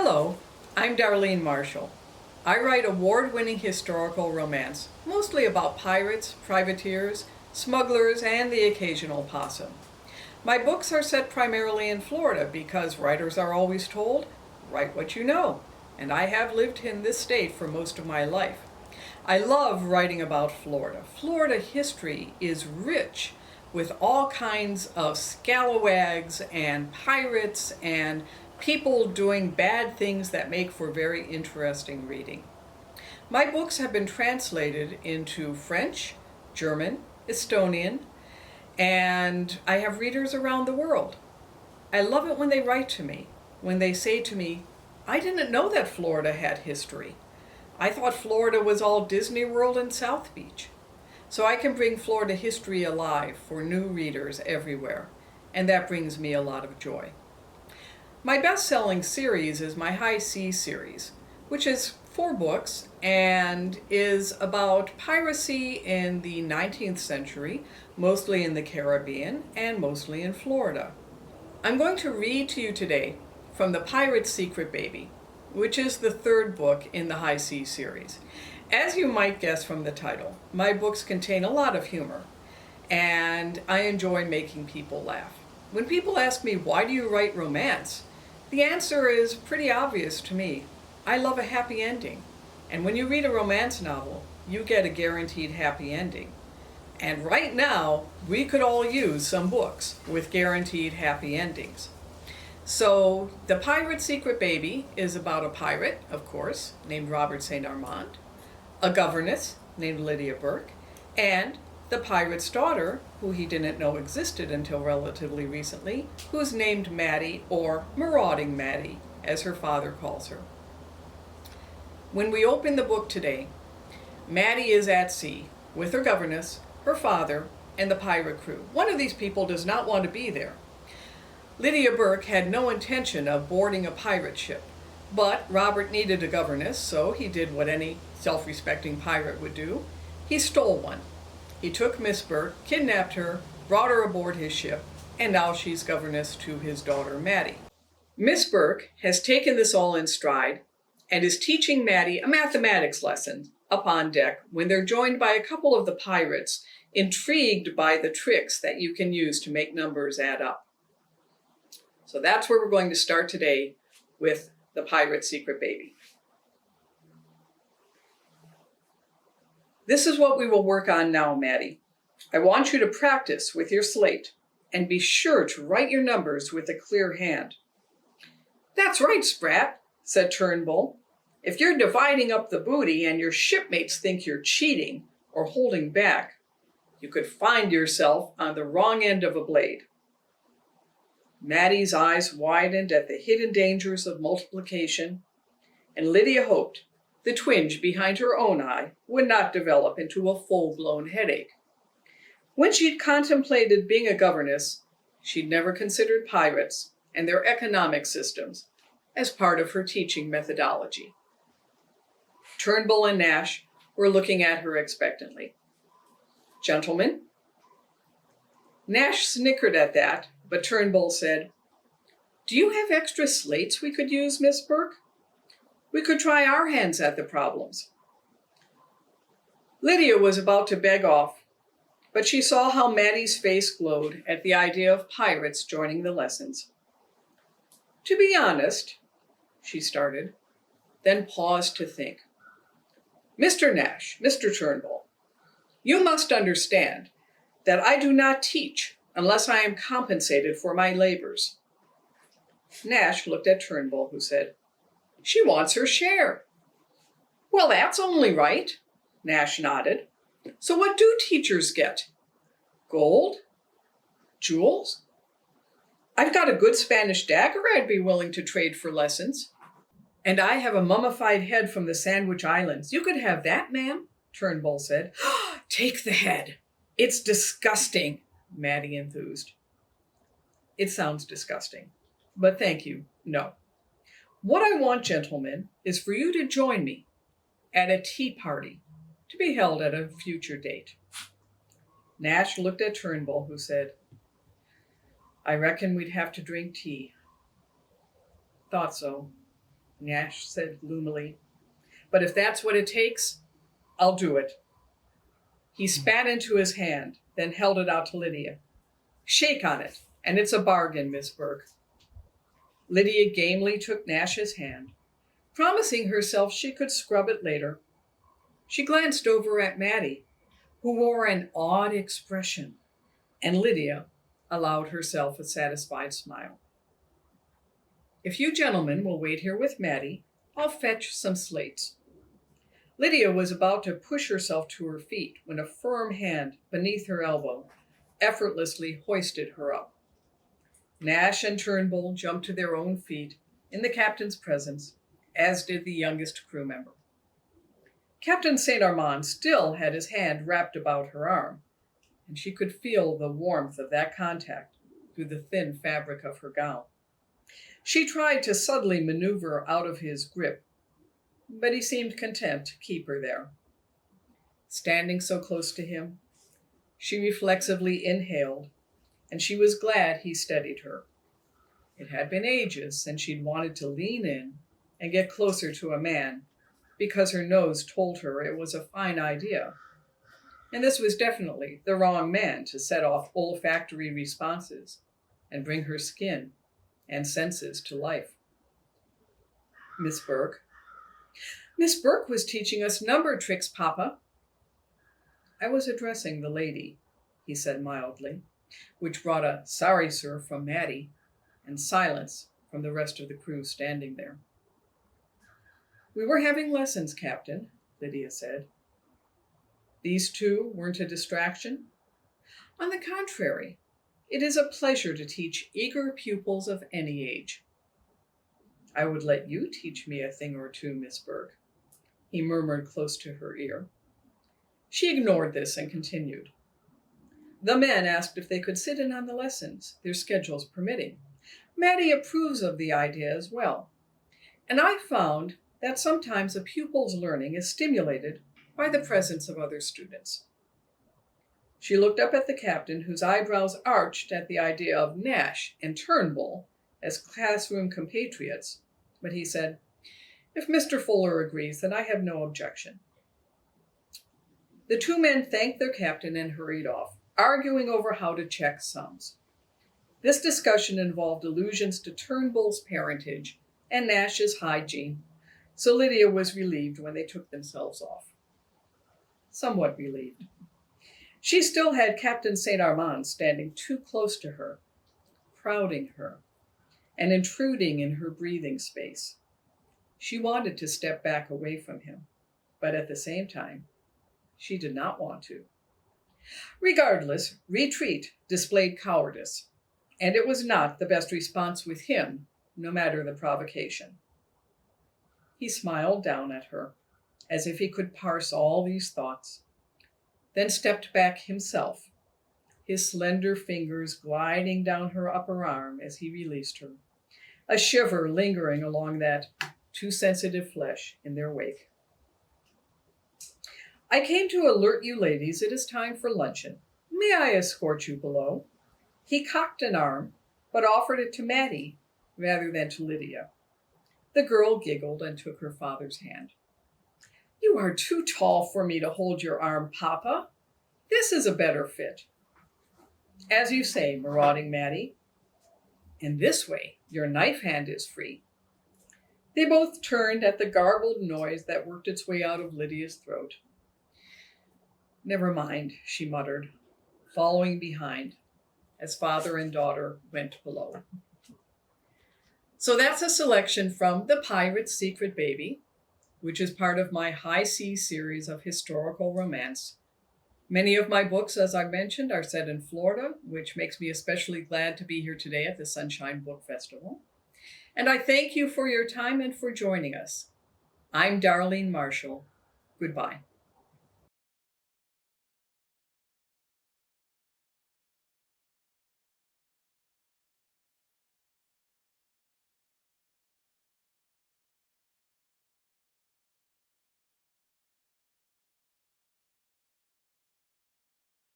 Hello, I'm Darlene Marshall. I write award-winning historical romance, mostly about pirates, privateers, smugglers, and the occasional possum. My books are set primarily in Florida because writers are always told, write what you know, and I have lived in this state for most of my life. I love writing about Florida. Florida history is rich with all kinds of scalawags and pirates and people doing bad things that make for very interesting reading. My books have been translated into French, German, Estonian, and I have readers around the world. I love it when they write to me, when they say to me, I didn't know that Florida had history. I thought Florida was all Disney World and South Beach. So I can bring Florida history alive for new readers everywhere, and that brings me a lot of joy. My best-selling series is my High Seas series, which is 4 books and is about piracy in the 19th century, mostly in the Caribbean and mostly in Florida. I'm going to read to you today from The Pirate's Secret Baby, which is the 3rd book in the High Seas series. As you might guess from the title, my books contain a lot of humor, and I enjoy making people laugh. When people ask me, why do you write romance? The answer is pretty obvious to me. I love a happy ending. And when you read a romance novel, you get a guaranteed happy ending. And right now, we could all use some books with guaranteed happy endings. So, The Pirate's Secret Baby is about a pirate, of course, named Robert St. Armand, a governess named Lydia Burke, and the pirate's daughter, who he didn't know existed until relatively recently, who's named Maddie, or Marauding Maddie, as her father calls her. When we open the book today, Maddie is at sea with her governess, her father, and the pirate crew. One of these people does not want to be there. Lydia Burke had no intention of boarding a pirate ship, but Robert needed a governess, so he did what any self-respecting pirate would do. He stole one. He took Miss Burke, kidnapped her, brought her aboard his ship, and now she's governess to his daughter, Maddie. Miss Burke has taken this all in stride and is teaching Maddie a mathematics lesson up on deck when they're joined by a couple of the pirates, intrigued by the tricks that you can use to make numbers add up. So that's where we're going to start today with The Pirate's Secret Baby. This is what we will work on now, Maddie. I want you to practice with your slate and be sure to write your numbers with a clear hand. That's right, Sprat, said Turnbull. If you're dividing up the booty and your shipmates think you're cheating or holding back, you could find yourself on the wrong end of a blade. Maddie's eyes widened at the hidden dangers of multiplication, and Lydia hoped the twinge behind her own eye would not develop into a full-blown headache. When she'd contemplated being a governess, she'd never considered pirates and their economic systems as part of her teaching methodology. Turnbull and Nash were looking at her expectantly. Gentlemen? Nash snickered at that, but Turnbull said, Do you have extra slates we could use, Miss Burke? We could try our hands at the problems. Lydia was about to beg off, but she saw how Maddie's face glowed at the idea of pirates joining the lessons. To be honest, she started, then paused to think. Mr. Nash, Mr. Turnbull, you must understand that I do not teach unless I am compensated for my labors. Nash looked at Turnbull, who said, She wants her share. Well, that's only right, Nash nodded. So what do teachers get? Gold? Jewels? I've got a good Spanish dagger I'd be willing to trade for lessons. And I have a mummified head from the Sandwich Islands. You could have that, ma'am, Turnbull said. Take the head. It's disgusting, Maddie enthused. It sounds disgusting, but thank you, no. What I want, gentlemen, is for you to join me at a tea party to be held at a future date. Nash looked at Turnbull, who said, I reckon we'd have to drink tea. Thought so. Nash said gloomily. But if that's what it takes, I'll do it. He spat into his hand, then held it out to Lydia. Shake on it, and it's a bargain, Miss Burke. Lydia gamely took Nash's hand, promising herself she could scrub it later. She glanced over at Maddie, who wore an odd expression, and Lydia allowed herself a satisfied smile. If you gentlemen will wait here with Maddie, I'll fetch some slates. Lydia was about to push herself to her feet when a firm hand beneath her elbow effortlessly hoisted her up. Nash and Turnbull jumped to their own feet in the captain's presence, as did the youngest crew member. Captain St. Armand still had his hand wrapped about her arm, and she could feel the warmth of that contact through the thin fabric of her gown. She tried to subtly maneuver out of his grip, but he seemed content to keep her there. Standing so close to him, she reflexively inhaled, and she was glad he steadied her. It had been ages since she'd wanted to lean in and get closer to a man, because her nose told her it was a fine idea. And this was definitely the wrong man to set off olfactory responses and bring her skin and senses to life. Miss Burke. Miss Burke was teaching us number tricks, Papa. I was addressing the lady, he said mildly, which brought a sorry, sir, from Maddie, and silence from the rest of the crew standing there. We were having lessons, Captain, Lydia said. These two weren't a distraction? On the contrary, it is a pleasure to teach eager pupils of any age. I would let you teach me a thing or two, Miss Burke, he murmured close to her ear. She ignored this and continued. The men asked if they could sit in on the lessons, their schedules permitting. Maddie approves of the idea as well. And I found that sometimes a pupil's learning is stimulated by the presence of other students. She looked up at the captain, whose eyebrows arched at the idea of Nash and Turnbull as classroom compatriots, but he said, If Mr. Fuller agrees, then I have no objection. The two men thanked their captain and hurried off, arguing over how to check sums. This discussion involved allusions to Turnbull's parentage and Nash's hygiene, so Lydia was relieved when they took themselves off. Somewhat relieved. She still had Captain St. Armand standing too close to her, crowding her, and intruding in her breathing space. She wanted to step back away from him, but at the same time, she did not want to. Regardless, retreat displayed cowardice, and it was not the best response with him, no matter the provocation. He smiled down at her, as if he could parse all these thoughts, then stepped back himself, his slender fingers gliding down her upper arm as he released her, a shiver lingering along that too sensitive flesh in their wake. I came to alert you ladies it is time for luncheon. May I escort you below? He cocked an arm, but offered it to Maddie rather than to Lydia. The girl giggled and took her father's hand. You are too tall for me to hold your arm, Papa. This is a better fit. As you say, marauding Maddie. And this way, your knife hand is free. They both turned at the garbled noise that worked its way out of Lydia's throat. Never mind, she muttered, following behind as father and daughter went below. So that's a selection from The Pirate's Secret Baby, which is part of my High Seas series of historical romance. Many of my books, as I mentioned, are set in Florida, which makes me especially glad to be here today at the Sunshine Book Festival. And I thank you for your time and for joining us. I'm Darlene Marshall. Goodbye.